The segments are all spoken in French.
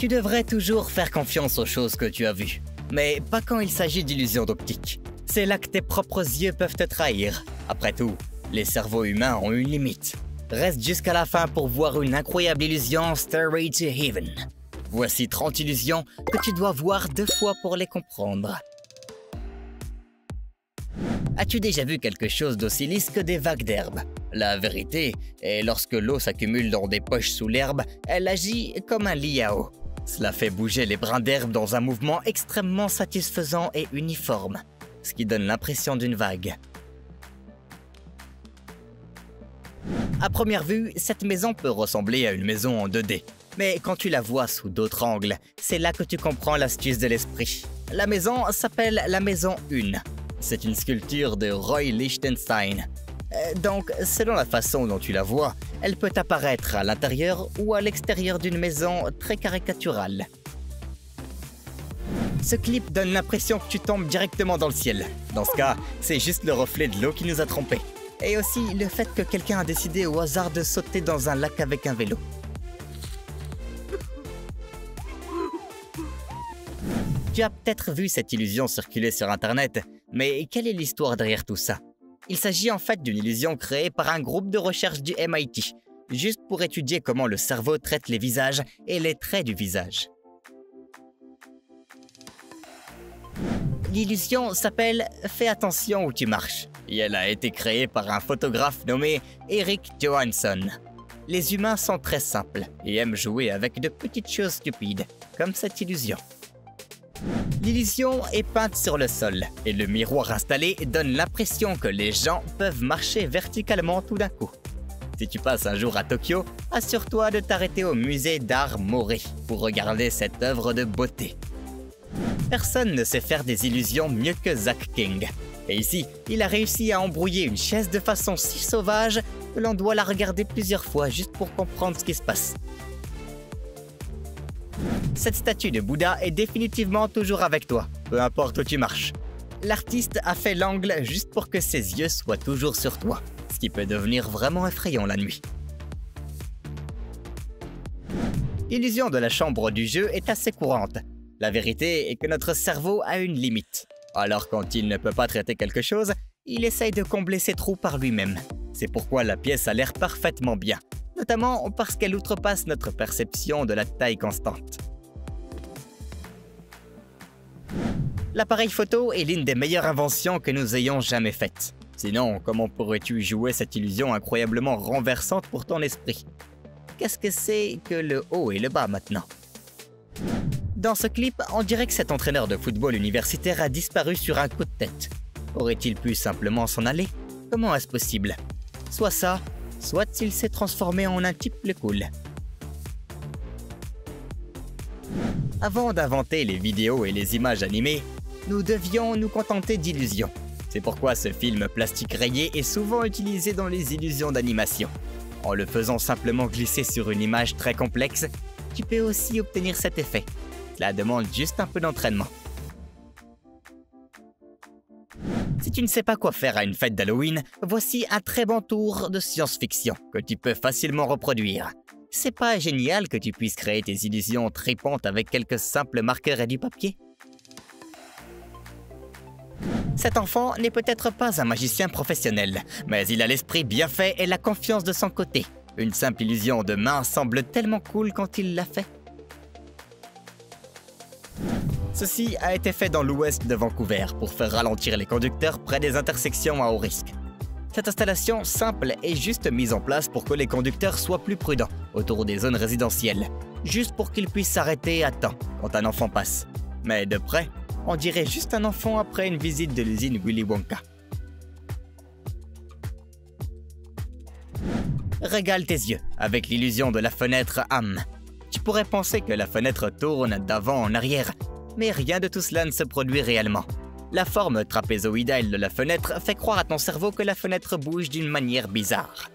Tu devrais toujours faire confiance aux choses que tu as vues, mais pas quand il s'agit d'illusions d'optique. C'est là que tes propres yeux peuvent te trahir. Après tout, les cerveaux humains ont une limite. Reste jusqu'à la fin pour voir une incroyable illusion Stairway to Heaven. Voici 30 illusions que tu dois voir 2 fois pour les comprendre. As-tu déjà vu quelque chose d'aussi lisse que des vagues d'herbe? La vérité est, lorsque l'eau s'accumule dans des poches sous l'herbe, elle agit comme un lit à eau. Cela fait bouger les brins d'herbe dans un mouvement extrêmement satisfaisant et uniforme, ce qui donne l'impression d'une vague. À première vue, cette maison peut ressembler à une maison en 2D. Mais quand tu la vois sous d'autres angles, c'est là que tu comprends l'astuce de l'esprit. La maison s'appelle la Maison 1. C'est une sculpture de Roy Lichtenstein. Donc, selon la façon dont tu la vois, elle peut apparaître à l'intérieur ou à l'extérieur d'une maison très caricaturale. Ce clip donne l'impression que tu tombes directement dans le ciel. Dans ce cas, c'est juste le reflet de l'eau qui nous a trompés. Et aussi le fait que quelqu'un a décidé au hasard de sauter dans un lac avec un vélo. Tu as peut-être vu cette illusion circuler sur Internet, mais quelle est l'histoire derrière tout ça? Il s'agit en fait d'une illusion créée par un groupe de recherche du MIT, juste pour étudier comment le cerveau traite les visages et les traits du visage. L'illusion s'appelle « Fais attention où tu marches » et elle a été créée par un photographe nommé Erik Johansson. Les humains sont très simples et aiment jouer avec de petites choses stupides, comme cette illusion. L'illusion est peinte sur le sol et le miroir installé donne l'impression que les gens peuvent marcher verticalement tout d'un coup. Si tu passes un jour à Tokyo, assure-toi de t'arrêter au musée d'art Mori pour regarder cette œuvre de beauté. Personne ne sait faire des illusions mieux que Zach King. Et ici, il a réussi à embrouiller une chaise de façon si sauvage que l'on doit la regarder plusieurs fois juste pour comprendre ce qui se passe. Cette statue de Bouddha est définitivement toujours avec toi, peu importe où tu marches. L'artiste a fait l'angle juste pour que ses yeux soient toujours sur toi, ce qui peut devenir vraiment effrayant la nuit. L'illusion de la chambre du jeu est assez courante. La vérité est que notre cerveau a une limite. Alors quand il ne peut pas traiter quelque chose, il essaye de combler ses trous par lui-même. C'est pourquoi la pièce a l'air parfaitement bien, notamment parce qu'elle outrepasse notre perception de la taille constante. L'appareil photo est l'une des meilleures inventions que nous ayons jamais faites. Sinon, comment pourrais-tu jouer cette illusion incroyablement renversante pour ton esprit? Qu'est-ce que c'est que le haut et le bas maintenant? Dans ce clip, on dirait que cet entraîneur de football universitaire a disparu sur un coup de tête. Aurait-il pu simplement s'en aller? Comment est-ce possible? Soit ça, soit il s'est transformé en un type le cool. Avant d'inventer les vidéos et les images animées, nous devions nous contenter d'illusions. C'est pourquoi ce film plastique rayé est souvent utilisé dans les illusions d'animation. En le faisant simplement glisser sur une image très complexe, tu peux aussi obtenir cet effet. Cela demande juste un peu d'entraînement. Si tu ne sais pas quoi faire à une fête d'Halloween, voici un très bon tour de science-fiction que tu peux facilement reproduire. C'est pas génial que tu puisses créer tes illusions tripantes avec quelques simples marqueurs et du papier? Cet enfant n'est peut-être pas un magicien professionnel, mais il a l'esprit bien fait et la confiance de son côté. Une simple illusion de main semble tellement cool quand il l'a fait. Ceci a été fait dans l'ouest de Vancouver pour faire ralentir les conducteurs près des intersections à haut risque. Cette installation simple est juste mise en place pour que les conducteurs soient plus prudents autour des zones résidentielles, juste pour qu'ils puissent s'arrêter à temps quand un enfant passe. Mais de près, on dirait juste un enfant après une visite de l'usine Willy Wonka. Régale tes yeux avec l'illusion de la fenêtre âme. Tu pourrais penser que la fenêtre tourne d'avant en arrière, mais rien de tout cela ne se produit réellement. La forme trapézoïdale de la fenêtre fait croire à ton cerveau que la fenêtre bouge d'une manière bizarre.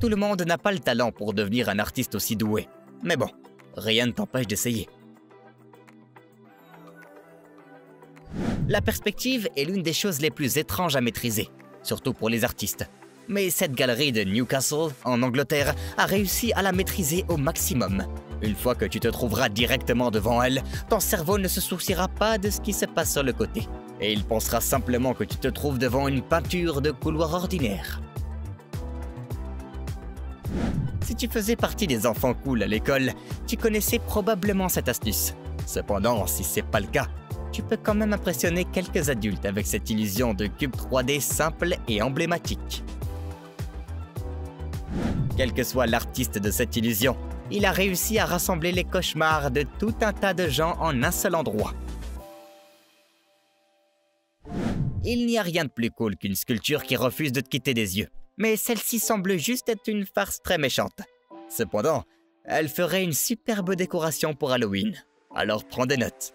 Tout le monde n'a pas le talent pour devenir un artiste aussi doué. Mais bon, rien ne t'empêche d'essayer. La perspective est l'une des choses les plus étranges à maîtriser, surtout pour les artistes. Mais cette galerie de Newcastle, en Angleterre, a réussi à la maîtriser au maximum. Une fois que tu te trouveras directement devant elle, ton cerveau ne se souciera pas de ce qui se passe sur le côté. Et il pensera simplement que tu te trouves devant une peinture de couloir ordinaire. Si tu faisais partie des enfants cool à l'école, tu connaissais probablement cette astuce. Cependant, si c'est pas le cas, tu peux quand même impressionner quelques adultes avec cette illusion de cube 3D simple et emblématique. Quel que soit l'artiste de cette illusion, il a réussi à rassembler les cauchemars de tout un tas de gens en un seul endroit. Il n'y a rien de plus cool qu'une sculpture qui refuse de te quitter des yeux, mais celle-ci semble juste être une farce très méchante. Cependant, elle ferait une superbe décoration pour Halloween, alors prends des notes.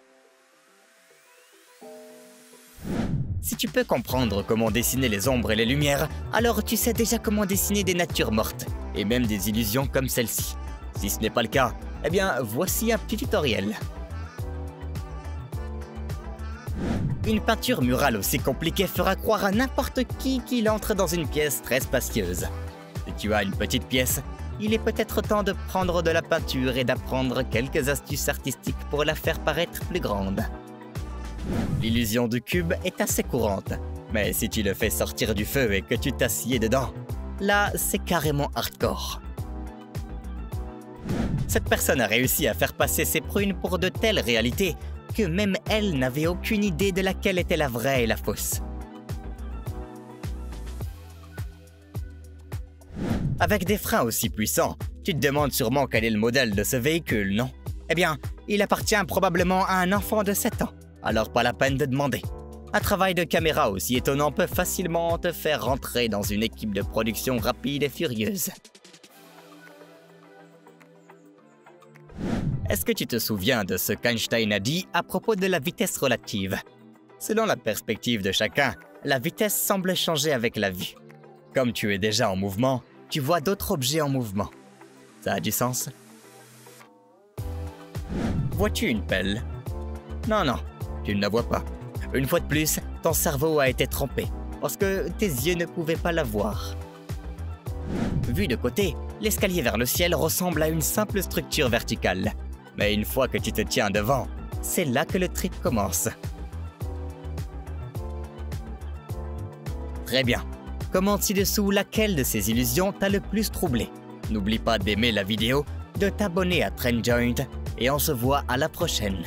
Si tu peux comprendre comment dessiner les ombres et les lumières, alors tu sais déjà comment dessiner des natures mortes, et même des illusions comme celle-ci. Si ce n'est pas le cas, eh bien voici un petit tutoriel. Une peinture murale aussi compliquée fera croire à n'importe qui qu'il entre dans une pièce très spacieuse. Si tu as une petite pièce, il est peut-être temps de prendre de la peinture et d'apprendre quelques astuces artistiques pour la faire paraître plus grande. L'illusion du cube est assez courante, mais si tu le fais sortir du feu et que tu t'assieds dedans, là c'est carrément hardcore. Cette personne a réussi à faire passer ses prunes pour de telles réalités que même elle n'avait aucune idée de laquelle était la vraie et la fausse. Avec des freins aussi puissants, tu te demandes sûrement quel est le modèle de ce véhicule, non? Eh bien, il appartient probablement à un enfant de 7 ans, alors pas la peine de demander. Un travail de caméra aussi étonnant peut facilement te faire rentrer dans une équipe de production rapide et furieuse. Est-ce que tu te souviens de ce qu'Einstein a dit à propos de la vitesse relative? Selon la perspective de chacun, la vitesse semble changer avec la vue. Comme tu es déjà en mouvement, tu vois d'autres objets en mouvement. Ça a du sens? Vois-tu une pelle? Non, tu ne la vois pas. Une fois de plus, ton cerveau a été trompé, parce que tes yeux ne pouvaient pas la voir. Vu de côté, l'escalier vers le ciel ressemble à une simple structure verticale. Mais une fois que tu te tiens devant, c'est là que le trip commence. Très bien. Commente ci-dessous laquelle de ces illusions t'a le plus troublé. N'oublie pas d'aimer la vidéo, de t'abonner à Trendjoint, et on se voit à la prochaine.